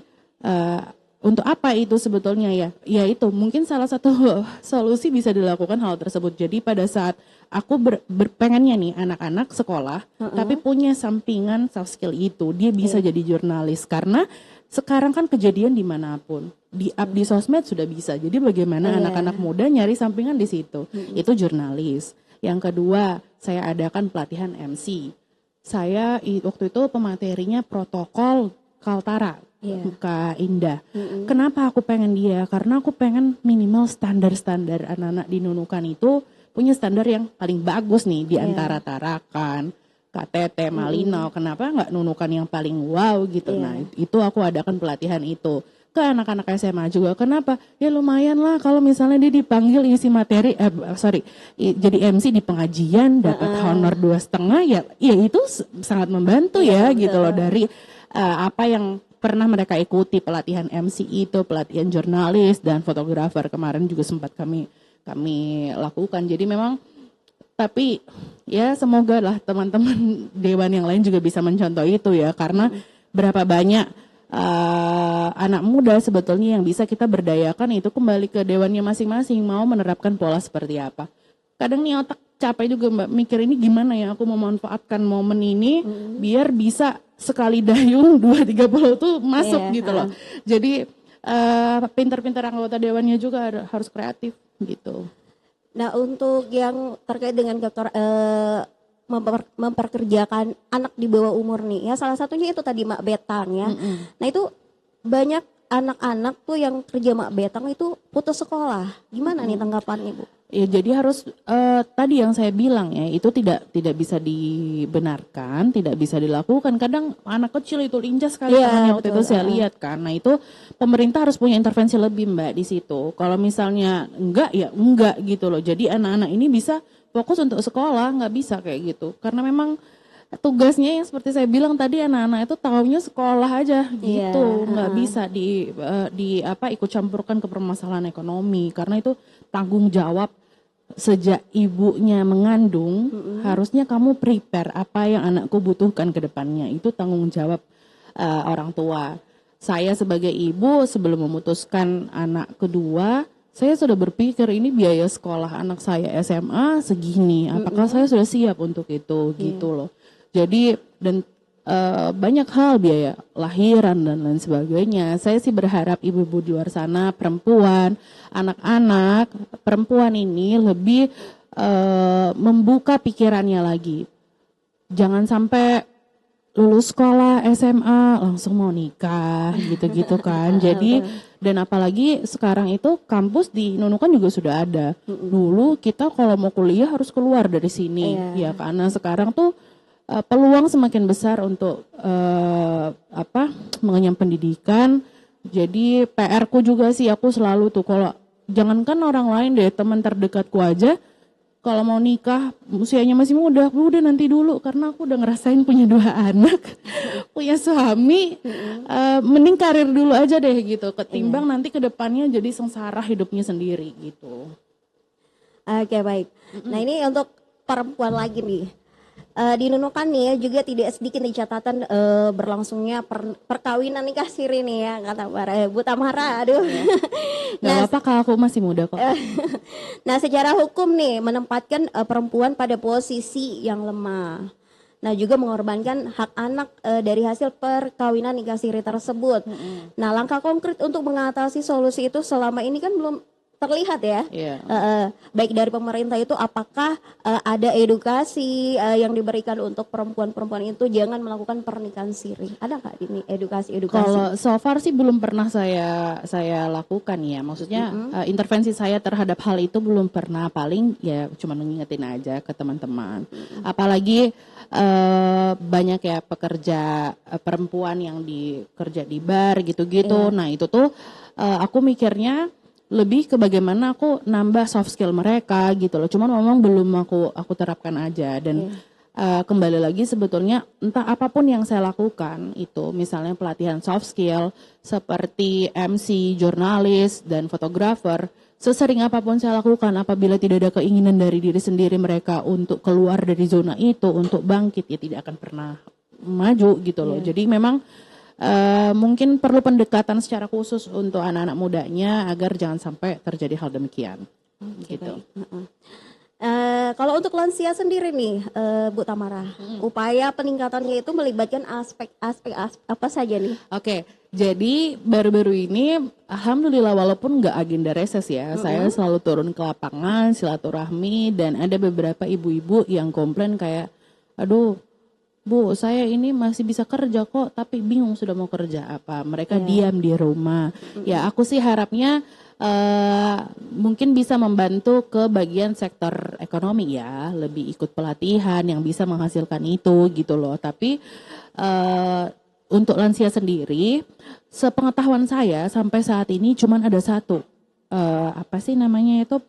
untuk apa itu sebetulnya ya? Ya itu mungkin salah satu solusi bisa dilakukan hal tersebut. Jadi pada saat aku berpengennya nih anak-anak sekolah, tapi punya sampingan soft skill itu, dia bisa jadi jurnalis, karena sekarang kan kejadian dimanapun, di up di sosmed sudah bisa. Jadi bagaimana anak-anak muda nyari sampingan di situ? Itu jurnalis. Yang kedua, saya adakan pelatihan MC. Saya waktu itu pematerinya protokol Kaltara, Kak Indah. Kenapa aku pengen dia? Karena aku pengen minimal standar-standar anak-anak di Nunukan itu punya standar yang paling bagus nih di antara Tarakan, KTT, Malinau. Kenapa nggak Nunukan yang paling wow gitu? Nah itu aku adakan pelatihan itu ke anak-anak SMA juga. Kenapa? Ya lumayan lah kalau misalnya dia dipanggil isi materi, jadi MC di pengajian dapat honor 2,5 ya itu sangat membantu ya gitu loh dari apa yang pernah mereka ikuti pelatihan MC itu, pelatihan jurnalis dan fotografer kemarin juga sempat kami lakukan. Jadi memang tapi ya semoga lah teman-teman dewan yang lain juga bisa mencontoh itu ya, karena berapa banyak anak muda sebetulnya yang bisa kita berdayakan itu kembali ke dewannya masing-masing mau menerapkan pola seperti apa. Kadang nih otak capek juga Mbak mikir ini gimana ya aku memanfaatkan momen ini biar bisa sekali dayung 2-3 pulau tuh masuk gitu loh. Jadi pintar-pintar anggota dewannya juga harus kreatif gitu. Nah untuk yang terkait dengan memperkerjakan anak di bawah umur nih ya, salah satunya itu tadi mak betang ya. Nah itu banyak anak-anak tuh yang kerja mak betang itu putus sekolah. Gimana nih tanggapan Ibu? Ya jadi harus tadi yang saya bilang ya itu tidak bisa dibenarkan, tidak bisa dilakukan. Kadang anak kecil itu lincah sekali tangannya waktu itu saya lihat kan. Nah itu pemerintah harus punya intervensi lebih Mbak di situ. Kalau misalnya enggak ya enggak gitu loh. Jadi anak-anak ini bisa fokus untuk sekolah, nggak bisa kayak gitu. Karena memang tugasnya yang seperti saya bilang tadi anak-anak itu taunya sekolah aja gitu, nggak bisa ikut campurkan ke permasalahan ekonomi karena itu tanggung jawab sejak ibunya mengandung. Harusnya kamu prepare apa yang anakku butuhkan ke depannya, itu tanggung jawab orang tua. Saya sebagai ibu sebelum memutuskan anak kedua, saya sudah berpikir ini biaya sekolah anak saya SMA segini, apakah saya sudah siap untuk itu gitu loh. Jadi dan banyak hal biaya lahiran dan lain sebagainya. Saya sih berharap ibu-ibu di luar sana perempuan, anak-anak perempuan ini lebih membuka pikirannya lagi. Jangan sampai lulus sekolah SMA langsung mau nikah gitu-gitu kan. Jadi dan apalagi sekarang itu kampus di Nunukan juga sudah ada. Dulu kita kalau mau kuliah harus keluar dari sini ya karena sekarang tuh peluang semakin besar untuk mengenyam pendidikan. Jadi PR-ku juga sih aku selalu tuh kalau jangankan orang lain deh, teman terdekatku aja kalau mau nikah usianya masih muda, udah nanti dulu karena aku udah ngerasain punya 2 anak, punya suami, mending karir dulu aja deh gitu ketimbang nanti ke depannya jadi sengsara hidupnya sendiri gitu. Oke baik. Nah ini untuk perempuan lagi nih. Di Nunukan nih ya juga tidak sedikit nih catatan berlangsungnya perkawinan nikah siri nih ya kata Bu Tamara. Aduh. Gak apa-apa kalau aku masih muda kok. Nah secara hukum nih menempatkan perempuan pada posisi yang lemah. Nah juga mengorbankan hak anak dari hasil perkawinan nikah siri tersebut. Nah langkah konkret untuk mengatasi solusi itu selama ini kan belum terlihat ya. Baik dari pemerintah itu apakah ada edukasi yang diberikan untuk perempuan-perempuan itu jangan melakukan pernikahan siri. Ada nggak ini edukasi? Kalau so far sih belum pernah saya lakukan ya. Maksudnya intervensi saya terhadap hal itu belum pernah. Paling ya cuma mengingetin aja ke teman-teman. Apalagi banyak ya pekerja perempuan yang kerja di bar gitu-gitu. Nah itu tuh aku mikirnya lebih ke bagaimana aku nambah soft skill mereka gitu loh. Cuman memang belum aku terapkan aja dan kembali lagi sebetulnya entah apapun yang saya lakukan itu misalnya pelatihan soft skill seperti MC, jurnalis dan fotografer, sesering apapun saya lakukan apabila tidak ada keinginan dari diri sendiri mereka untuk keluar dari zona itu, untuk bangkit ya tidak akan pernah maju gitu loh. Jadi memang mungkin perlu pendekatan secara khusus untuk anak-anak mudanya agar jangan sampai terjadi hal demikian. Gitu. Kalau Kalau untuk lansia sendiri nih, Bu Tamara, upaya peningkatannya itu melibatkan aspek-aspek apa saja nih? Oke, jadi baru-baru ini alhamdulillah walaupun nggak agenda reses ya, saya selalu turun ke lapangan, silaturahmi, dan ada beberapa ibu-ibu yang komplain kayak, aduh Bu, saya ini masih bisa kerja kok, tapi bingung sudah mau kerja apa. Mereka diam di rumah. Ya, aku sih harapnya mungkin bisa membantu ke bagian sektor ekonomi ya, lebih ikut pelatihan yang bisa menghasilkan itu gitu loh. Tapi untuk lansia sendiri, sepengetahuan saya sampai saat ini cuma ada satu, apa sih namanya itu,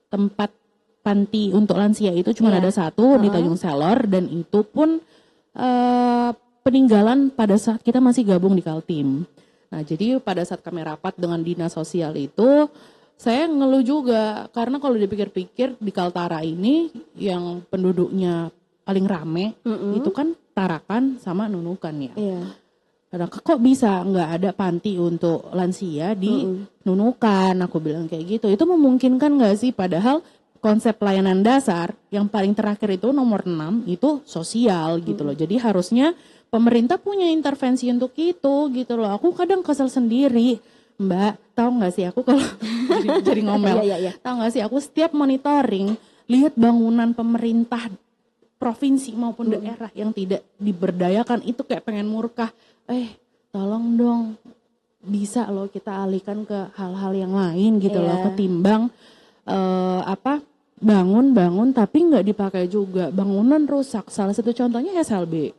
tempat panti untuk lansia itu cuma ada satu di Tanjung Selor, dan itu pun peninggalan pada saat kita masih gabung di Kaltim. Nah, jadi pada saat kami rapat dengan dinas sosial itu, saya ngeluh juga karena kalau dipikir-pikir di Kaltara ini yang penduduknya paling rame itu kan Tarakan sama Nunukan ya. Karena kok bisa nggak ada panti untuk lansia di Nunukan? Aku bilang kayak gitu. Itu memungkinkan nggak sih? Padahal konsep pelayanan dasar yang paling terakhir itu nomor 6 itu sosial gitu loh. Jadi harusnya pemerintah punya intervensi untuk itu gitu loh. Aku kadang kesel sendiri, Mbak. Tahu nggak sih aku kalau jadi ngomel. Tahu nggak sih aku setiap monitoring lihat bangunan pemerintah provinsi maupun daerah yang tidak diberdayakan itu kayak pengen murkah. Tolong dong, bisa loh kita alihkan ke hal-hal yang lain gitu loh, ketimbang bangun tapi nggak dipakai juga, bangunan rusak. Salah satu contohnya SLB.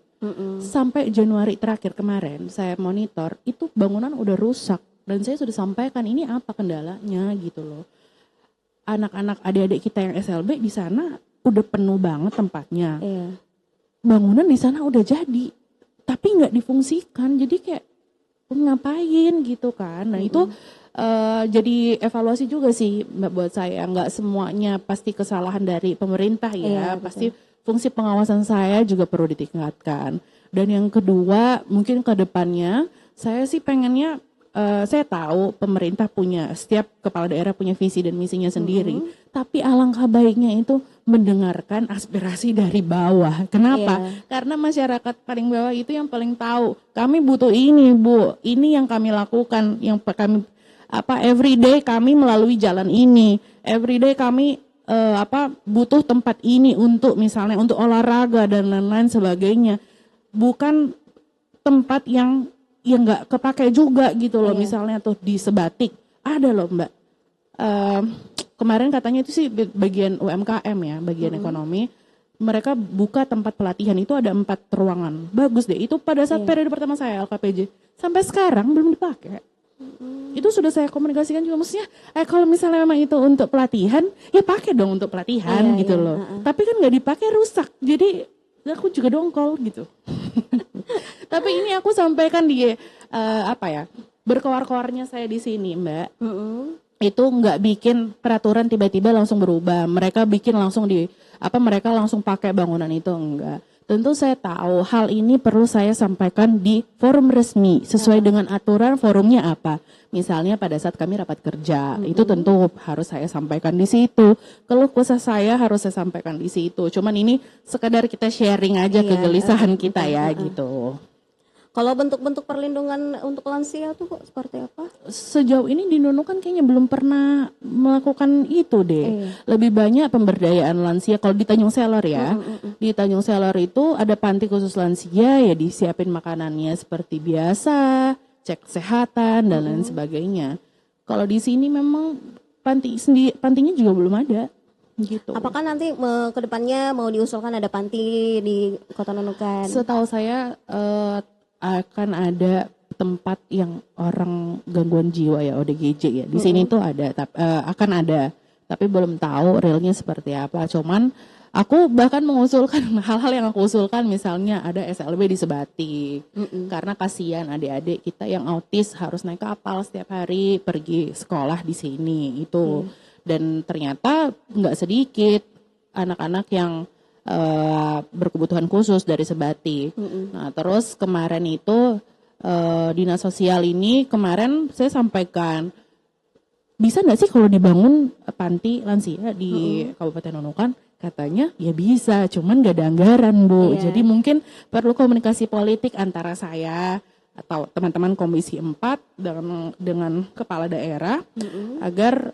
Sampai Januari terakhir kemarin saya monitor itu bangunan udah rusak, dan saya sudah sampaikan ini apa kendalanya gitu loh. Anak-anak adik-adik kita yang SLB di sana udah penuh banget tempatnya. Bangunan di sana udah jadi tapi nggak difungsikan, jadi kayak ngapain gitu kan. Nah itu jadi evaluasi juga sih Mbak buat saya, nggak semuanya pasti kesalahan dari pemerintah ya, pasti fungsi pengawasan saya juga perlu ditingkatkan. Dan yang kedua mungkin ke depannya saya sih pengennya, saya tahu pemerintah punya, setiap kepala daerah punya visi dan misinya sendiri, tapi alangkah baiknya itu mendengarkan aspirasi dari bawah. Kenapa? Karena masyarakat paling bawah itu yang paling tahu, kami butuh ini Bu, ini yang kami lakukan, yang kami everyday kami melalui jalan ini, everyday kami butuh tempat ini untuk misalnya untuk olahraga dan lain-lain sebagainya, bukan tempat yang nggak kepake juga gitu loh. Misalnya tuh di Sebatik ada loh Mbak, kemarin katanya itu sih bagian UMKM ya, bagian ekonomi, mereka buka tempat pelatihan itu ada 4 ruangan, bagus deh itu pada saat periode pertama saya LKPJ, sampai sekarang belum dipakai. Itu sudah saya komunikasikan juga, maksudnya kalau misalnya memang itu untuk pelatihan ya pakai dong untuk pelatihan gitu loh. Tapi kan nggak dipakai, rusak, jadi aku juga dongkol gitu. Tapi ini aku sampaikan di berkoar-koarnya saya di sini Mbak, itu nggak bikin peraturan tiba-tiba langsung berubah, mereka bikin langsung mereka langsung pakai bangunan itu, enggak. Tentu saya tahu hal ini perlu saya sampaikan di forum resmi sesuai dengan aturan forumnya apa. Misalnya pada saat kami rapat kerja, itu tentu harus saya sampaikan di situ. Keluh kesah saya harus saya sampaikan di situ. Cuman ini sekadar kita sharing aja kegelisahan kita ya gitu. Kalau bentuk-bentuk perlindungan untuk lansia tuh seperti apa? Sejauh ini di Nunukan kayaknya belum pernah melakukan itu deh. Lebih banyak pemberdayaan lansia. Kalau di Tanjung Selor ya, di Tanjung Selor itu ada panti khusus lansia ya, disiapin makanannya seperti biasa, cek kesehatan dan lain sebagainya. Kalau di sini memang pantinya juga belum ada. Gitu. Apakah nanti ke depannya mau diusulkan ada panti di Kota Nunukan? Setahu saya akan ada tempat yang orang gangguan jiwa ya, ODGJ ya. Di sini tuh ada, akan ada, tapi belum tahu realnya seperti apa. Cuman aku bahkan mengusulkan hal-hal yang aku usulkan, misalnya ada SLB di Sebatik, karena kasihan adik-adik kita yang autis harus naik kapal setiap hari pergi sekolah di sini itu. Dan ternyata nggak sedikit anak-anak yang berkebutuhan khusus dari Sebatik. Nah terus kemarin itu dinas sosial ini kemarin saya sampaikan, bisa nggak sih kalau dibangun panti lansia di Kabupaten Nunukan, Katanya ya bisa, cuman gak ada anggaran Bu. Iya. Jadi mungkin perlu komunikasi politik antara saya atau teman-teman Komisi 4 dengan kepala daerah agar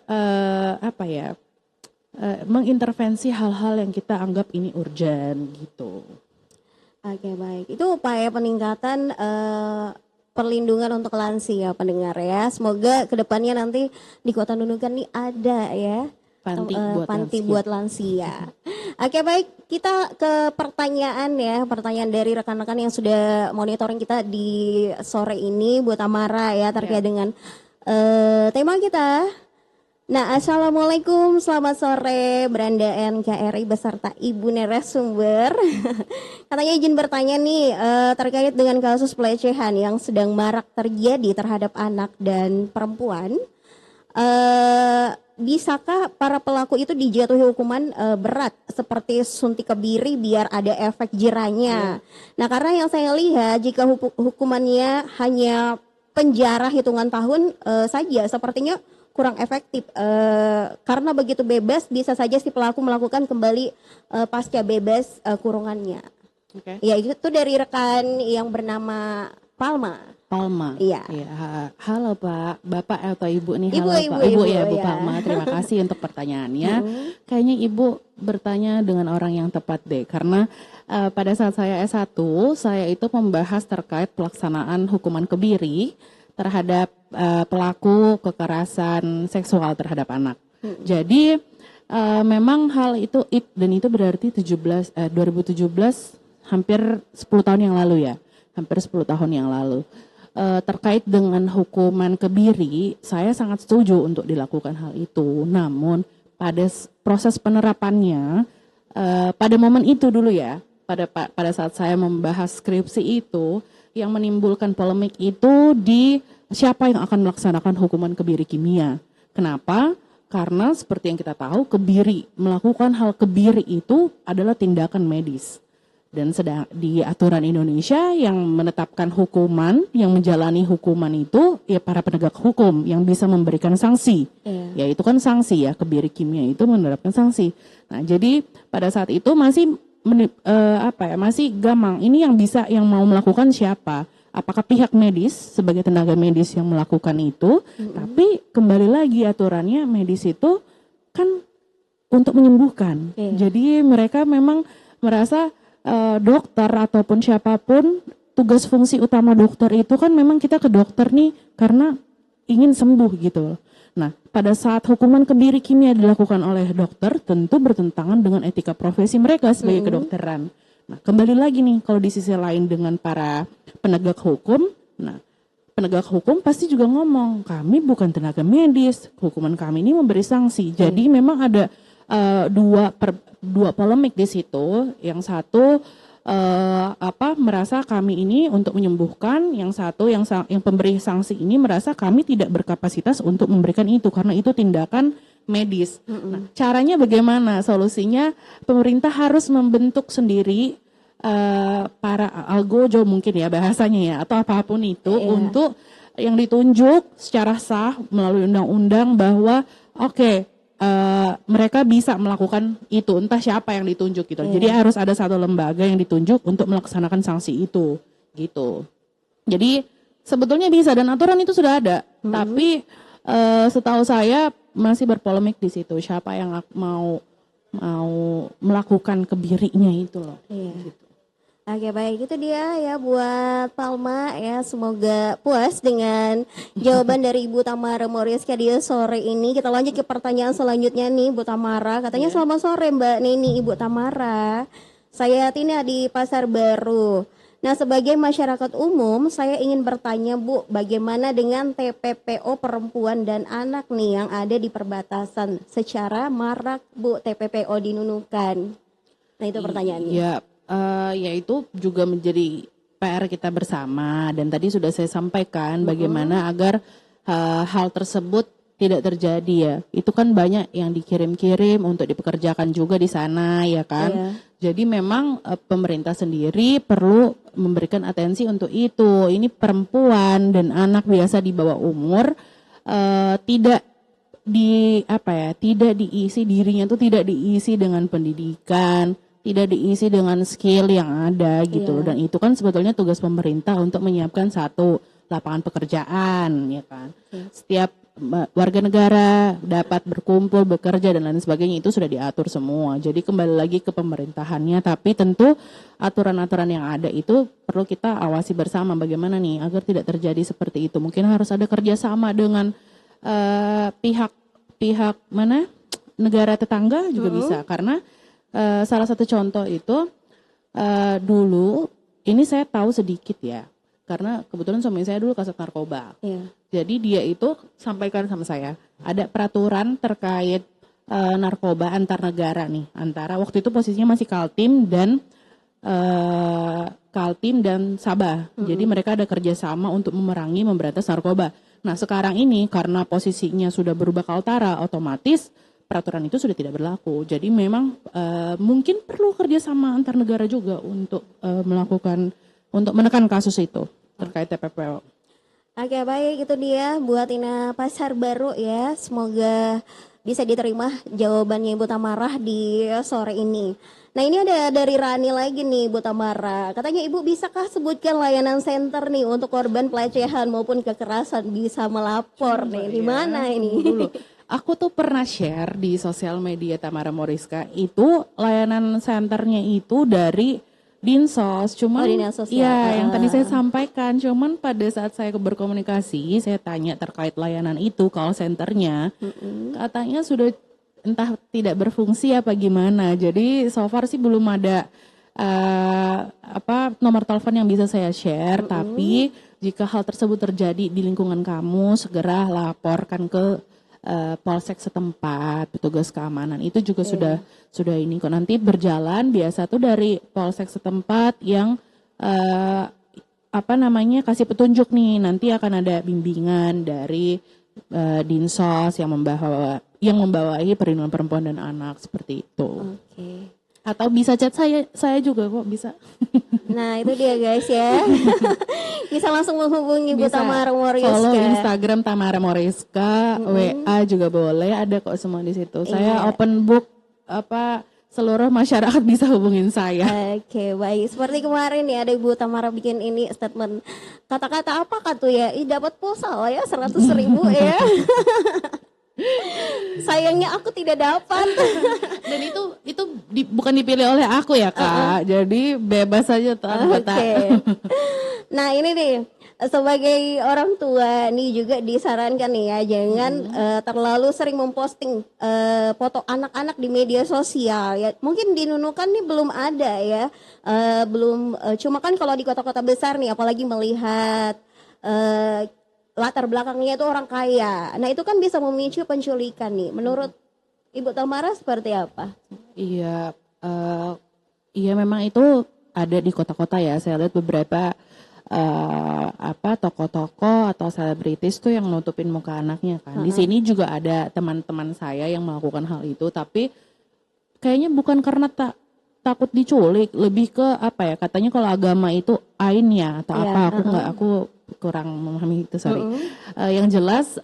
mengintervensi hal-hal yang kita anggap ini urgent gitu. Oke, baik. Itu upaya peningkatan perlindungan untuk lansia pendengar ya. Semoga kedepannya nanti di Kota Nunukan nih ada ya. Panti buat lansia. Oke, baik, kita ke pertanyaan ya, pertanyaan dari rekan-rekan yang sudah monitoring kita di sore ini buat Tamara ya terkait dengan tema kita. Nah, assalamualaikum, selamat sore Beranda NKRI beserta Ibu narasumber. Katanya izin bertanya nih terkait dengan kasus pelecehan yang sedang marak terjadi terhadap anak dan perempuan. Bisakah para pelaku itu dijatuhi hukuman berat seperti suntik kebiri biar ada efek jerahnya? Nah, karena yang saya lihat jika hukumannya hanya penjara hitungan tahun saja, sepertinya kurang efektif karena begitu bebas bisa saja si pelaku melakukan kembali pasca bebas kurungannya. Ya, itu dari rekan yang bernama Palma. Iya. Halo Pak, Bapak atau Ibu nih? Ibu, Halo Ibu, Pak. Ibu ya Bu ya. Palma. Terima kasih untuk pertanyaannya. Kayaknya Ibu bertanya dengan orang yang tepat deh. Karena pada saat saya S1, saya itu membahas terkait pelaksanaan hukuman kebiri terhadap pelaku kekerasan seksual terhadap anak. Jadi memang hal itu dan itu berarti 2017 hampir 10 tahun yang lalu ya. Hampir 10 tahun yang lalu. Terkait dengan hukuman kebiri, saya sangat setuju untuk dilakukan hal itu. Namun pada proses penerapannya, pada momen itu dulu ya, pada saat saya membahas skripsi itu, yang menimbulkan polemik itu di siapa yang akan melaksanakan hukuman kebiri kimia. Kenapa? Karena seperti yang kita tahu, melakukan hal kebiri itu adalah tindakan medis. Dan sedang di aturan Indonesia yang menetapkan hukuman, yang menjalani hukuman itu ya para penegak hukum yang bisa memberikan sanksi. Ya itu kan sanksi ya, kebiri kimia itu menerapkan sanksi. Nah, jadi pada saat itu masih masih gamang. Ini yang mau melakukan siapa? Apakah pihak medis sebagai tenaga medis yang melakukan itu? Tapi kembali lagi aturannya medis itu kan untuk menyembuhkan. Jadi mereka memang merasa dokter ataupun siapapun, tugas fungsi utama dokter itu kan memang kita ke dokter nih karena ingin sembuh gitu. Nah, pada saat hukuman kebiri kimia dilakukan oleh dokter, tentu bertentangan dengan etika profesi mereka sebagai kedokteran. Nah, kembali lagi nih, kalau di sisi lain dengan para penegak hukum, nah penegak hukum pasti juga ngomong, kami bukan tenaga medis, hukuman kami ini memberi sanksi. Jadi memang ada dua polemik di situ. Yang satu merasa kami ini untuk menyembuhkan, yang satu yang pemberi sanksi ini merasa kami tidak berkapasitas untuk memberikan itu karena itu tindakan medis. Nah, caranya bagaimana? Solusinya pemerintah harus membentuk sendiri para algojo mungkin ya bahasanya ya atau apapun itu untuk yang ditunjuk secara sah melalui undang-undang bahwa mereka bisa melakukan itu, entah siapa yang ditunjuk gitu. Jadi harus ada satu lembaga yang ditunjuk untuk melaksanakan sanksi itu, gitu. Jadi sebetulnya bisa dan aturan itu sudah ada, tapi setahu saya masih berpolemik di situ. Siapa yang mau melakukan kebirinya itu loh. Gitu. Oke, baik, itu dia ya buat Palma ya, semoga puas dengan jawaban dari Ibu Tamara Moriska di sore ini. Kita lanjut ke pertanyaan selanjutnya nih Bu Tamara. Katanya selamat sore Mbak Neni, Ibu Tamara. Saya Tina di Pasar Baru. Nah, sebagai masyarakat umum saya ingin bertanya Bu, bagaimana dengan TPPO perempuan dan anak nih yang ada di perbatasan? Secara marak Bu TPPO di Nunukan. Nah, itu pertanyaannya. Ya itu juga menjadi PR kita bersama dan tadi sudah saya sampaikan bagaimana agar hal tersebut tidak terjadi ya. Itu kan banyak yang dikirim-kirim untuk dipekerjakan juga di sana ya kan. Jadi memang pemerintah sendiri perlu memberikan atensi untuk itu. Ini perempuan dan anak biasa di bawah umur tidak tidak diisi dirinya tuh tidak diisi dengan pendidikan, tidak diisi dengan skill yang ada gitu loh. Dan itu kan sebetulnya tugas pemerintah untuk menyiapkan satu lapangan pekerjaan, ya kan. Setiap warga negara dapat berkumpul, bekerja dan lain sebagainya itu sudah diatur semua. Jadi kembali lagi ke pemerintahannya, tapi tentu aturan-aturan yang ada itu perlu kita awasi bersama bagaimana nih agar tidak terjadi seperti itu. Mungkin harus ada kerjasama dengan pihak mana negara tetangga juga bisa, karena salah satu contoh itu dulu ini saya tahu sedikit ya, karena kebetulan suami saya dulu kasat narkoba. Jadi dia itu sampaikan sama saya ada peraturan terkait narkoba antar negara nih, antara waktu itu posisinya masih Kaltim dan Sabah. Jadi mereka ada kerjasama untuk memberantas narkoba. Nah sekarang ini karena posisinya sudah berubah ke Kaltara, otomatis peraturan itu sudah tidak berlaku. Jadi memang mungkin perlu kerjasama antar negara juga untuk menekan kasus itu terkait TPPO. Oke, baik, itu dia buat Ina Pasar Baru ya. Semoga bisa diterima jawabannya Ibu Tamara di sore ini. Nah ini ada dari Rani lagi nih Bu Tamara. Katanya Ibu bisakah sebutkan layanan center nih untuk korban pelecehan maupun kekerasan bisa melapor nih. Di mana ini? Dulu. Aku tuh pernah share di sosial media Tamara Moriska itu layanan centernya itu dari Dinsos, cuman yang tadi saya sampaikan, cuman pada saat saya berkomunikasi, saya tanya terkait layanan itu, call centernya, katanya sudah entah tidak berfungsi apa gimana. Jadi so far sih belum ada nomor telepon yang bisa saya share, tapi jika hal tersebut terjadi di lingkungan kamu, segera laporkan ke polsek setempat, petugas keamanan itu juga sudah ini kok, nanti berjalan biasa tuh dari polsek setempat yang kasih petunjuk nih, nanti akan ada bimbingan dari Dinsos yang membawahi perlindungan perempuan dan anak seperti itu. Atau bisa chat saya juga kok bisa. Nah itu dia guys ya. Bisa langsung menghubungi Bu Tamara Moriska. Follow Instagram Tamara Moriska, WA juga boleh, ada kok semua di situ. Saya open book, seluruh masyarakat bisa hubungin saya. Oke, baik. Seperti kemarin ya ada Ibu Tamara bikin ini statement. Kata-kata apa kan tuh ya? Dapat pulsa lah ya 100.000 ya. Sayangnya aku tidak dapat. Dan itu bukan dipilih oleh aku ya Kak. Jadi bebas aja tuh anggota. Nah ini nih, sebagai orang tua nih juga disarankan nih ya, jangan terlalu sering memposting foto anak-anak di media sosial ya. Mungkin di Nunukan nih belum ada ya, cuma kan kalau di kota-kota besar nih, apalagi melihat latar belakangnya itu orang kaya. Nah itu kan bisa memicu penculikan nih. Menurut Ibu Tamara seperti apa? Iya, memang itu ada di kota-kota ya. Saya lihat beberapa toko-toko atau selebritis tuh yang nutupin muka anaknya kan. Di sini juga ada teman-teman saya yang melakukan hal itu, tapi kayaknya bukan karena takut diculik, lebih ke katanya kalau agama itu ain ya atau aku kurang memahami itu, sorry. Yang jelas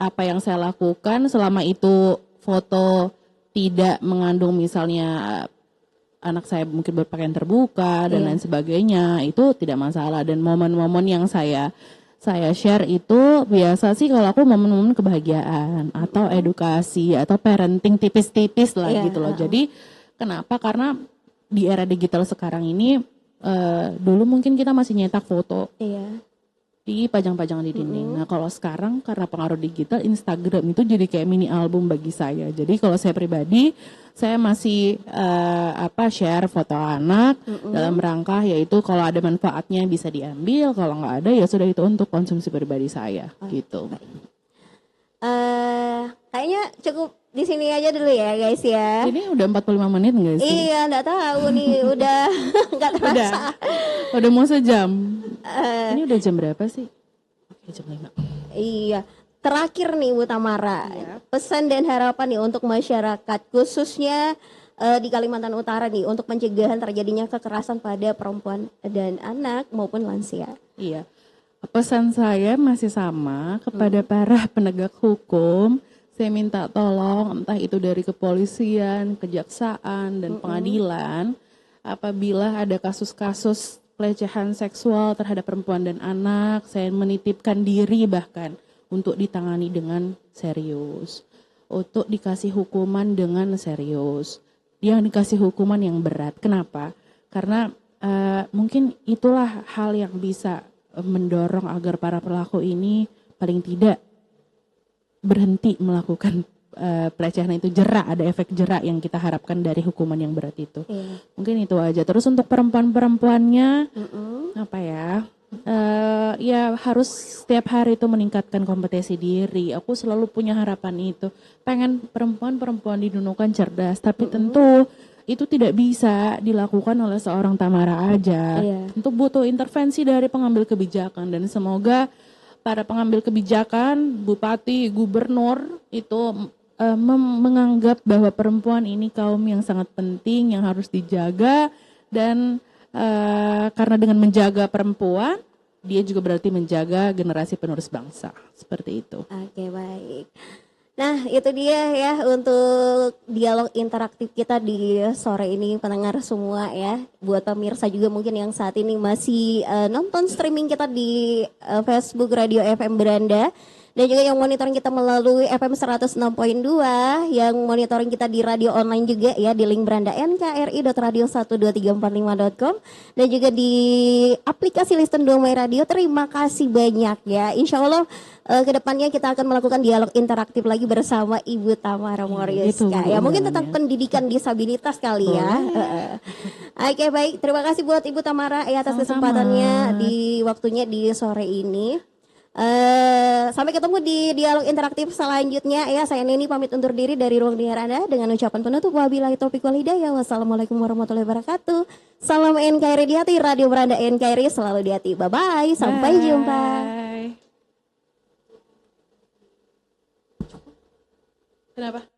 apa yang saya lakukan selama itu foto tidak mengandung misalnya anak saya mungkin berpakaian terbuka dan lain sebagainya, itu tidak masalah. Dan momen-momen yang saya share itu biasa sih kalau aku momen-momen kebahagiaan atau edukasi atau parenting tipis-tipis lah gitu loh. Jadi kenapa? Karena di era digital sekarang ini dulu mungkin kita masih nyetak foto. Dipajang-pajang di dinding. Nah kalau sekarang karena pengaruh digital, Instagram itu jadi kayak mini album bagi saya. Jadi kalau saya pribadi, saya masih share foto anak dalam rangka yaitu kalau ada manfaatnya bisa diambil, kalau nggak ada ya sudah itu untuk konsumsi pribadi saya gitu. Kayaknya cukup di sini aja dulu ya guys ya. Ini udah 45 menit nggak sih? Iya, nggak tahu nih, udah nggak terasa. Udah mau sejam. Ini udah jam berapa sih? Oke, jam 5. Iya. Terakhir nih Bu Tamara, pesan dan harapan nih untuk masyarakat khususnya di Kalimantan Utara nih untuk pencegahan terjadinya kekerasan pada perempuan dan anak maupun lansia. Iya. Pesan saya masih sama kepada para penegak hukum, saya minta tolong entah itu dari kepolisian, kejaksaan, dan pengadilan apabila ada kasus-kasus pelecehan seksual terhadap perempuan dan anak, saya menitipkan diri bahkan untuk ditangani dengan serius, untuk dikasih hukuman dengan serius, yang dikasih hukuman yang berat. Kenapa? Karena mungkin itulah hal yang bisa mendorong agar para pelaku ini paling tidak berhenti melakukan pelecehan itu, jerak, ada efek jerak yang kita harapkan dari hukuman yang berat itu. Mungkin itu aja. Terus untuk perempuan-perempuannya apa ya? Ya harus setiap hari itu meningkatkan kompetensi diri. Aku selalu punya harapan itu. Pengen perempuan-perempuan di Nunukan cerdas, tapi tentu itu tidak bisa dilakukan oleh seorang Tamara aja. Untuk butuh intervensi dari pengambil kebijakan, dan semoga para pengambil kebijakan, bupati, gubernur itu menganggap bahwa perempuan ini kaum yang sangat penting yang harus dijaga, dan karena dengan menjaga perempuan, dia juga berarti menjaga generasi penerus bangsa. Seperti itu. Oke, baik. Nah, itu dia ya untuk dialog interaktif kita di sore ini, pendengar semua ya. Buat pemirsa juga mungkin yang saat ini masih nonton streaming kita di Facebook Radio FM Beranda. Dan juga yang monitoring kita melalui FM 106.2, yang monitoring kita di radio online juga ya, di link beranda nkri.radio12345.com, dan juga di aplikasi Listen 2 My Radio. Terima kasih banyak ya. Insya Allah kedepannya kita akan melakukan dialog interaktif lagi bersama Ibu Tamara Morioska. Ya mungkin tentang pendidikan disabilitas kali ya. Oke, baik, terima kasih buat Ibu Tamara ya atas kesempatannya di waktunya di sore ini. Sampai ketemu di dialog interaktif selanjutnya ya. Saya Neni pamit undur diri dari ruang dengar Anda dengan ucapan penutup, wabillahi taufiq wal hidayah. Wassalamualaikum warahmatullahi wabarakatuh. Salam NKRI di hati, Radio Beranda NKRI selalu di hati. Bye bye, sampai jumpa. Kenapa?